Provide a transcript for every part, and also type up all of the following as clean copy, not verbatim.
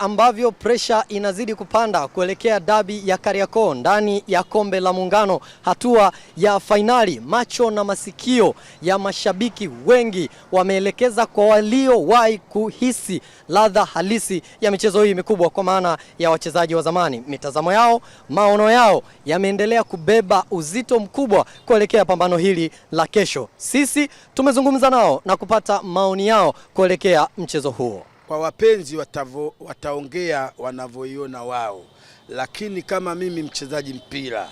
ambavyo presha inazidi kupanda kuelekea dabi ya Kariakoo ndani ya Kombe la Muungano, hatua ya fainali, macho na masikio ya mashabiki wengi wameelekeza kwa waliowahi kuhisi ladha halisi ya michezo hii mikubwa, kwa maana ya wachezaji wa zamani. Mitazamo yao, maono yao yameendelea kubeba uzito mkubwa kuelekea pambano hili la kesho. Sisi tumezungumza nao na kupata maoni yao kuelekea mchezo huo. Kwa wapenzi wataongea wanavyoiona wao, lakini kama mimi mchezaji mpira,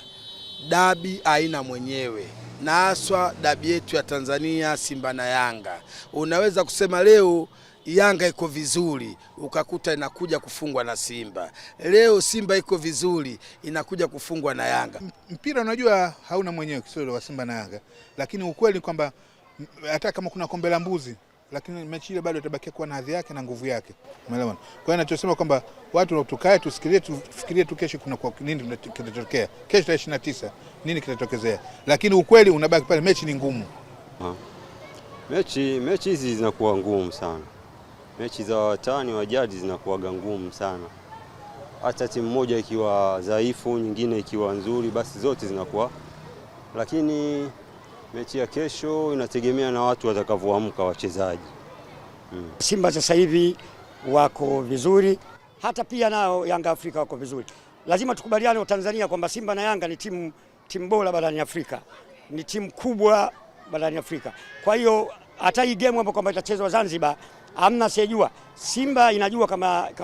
dabi haina mwenyewe, na haswa dabi yetu ya Tanzania, Simba na Yanga. Unaweza kusema leo Yanga iko vizuri, ukakuta inakuja kufungwa na Simba. Leo Simba iko vizuri, inakuja kufungwa na Yanga. Mpira unajua hauna mwenyewe, kisoro wa Simba na Yanga, lakini ukweli kwamba hata kama kuna kombe la mbuzi, lakini mechi ile bado itabakia kuwa na hadhi yake na nguvu yake. Umeelewa? Kwa hiyo ninachosema kwamba watu tukae tufikirie tu kesho kuna kwa nini kitatokea. Kesho tarehe 29 nini kitatokezea. Lakini ukweli unabaki pale, mechi ni ngumu. Mechi hizi zinakuwa ngumu sana. Mechi za watani wa jadi zinakuwa ngumu sana. Hata timu moja ikiwa dhaifu, nyingine ikiwa nzuri, basi zote zinakuwa. Lakini mechi ya kesho inategemea na watu watakavyoamka wachezaji. Simba sasa hivi wako vizuri, hata pia nao Yanga Afrika wako vizuri. Lazima tukubaliane wa Tanzania kwamba Simba na Yanga ni timu bora barani Afrika. Ni timu kubwa barani Afrika. Kwa hiyo hata hii game ambayo kwamba itachezwa Zanzibar, hamna sijua. Simba inajua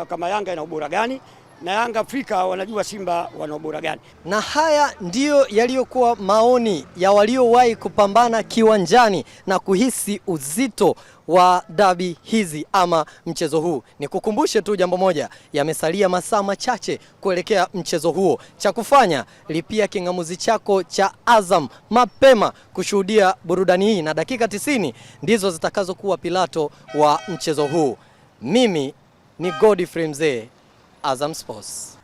kama Yanga ina ubora gani, na Yanga Afrika wanajua Simba wana ubora gani. Na haya ndiyo yaliyokuwa maoni ya waliowahi kupambana kiwanjani na kuhisi uzito wa dabi hizi ama mchezo huu. Nikukumbushe tu jambo moja, yamesalia masaa machache kuelekea mchezo huo. Cha kufanya, lipia kingamuzi chako cha Azam mapema kushuhudia burudani hii, na dakika 90 ndizo zitakazokuwa pilato wa mchezo huu. Mimi ni Godfrey Mzee, Azam Sports.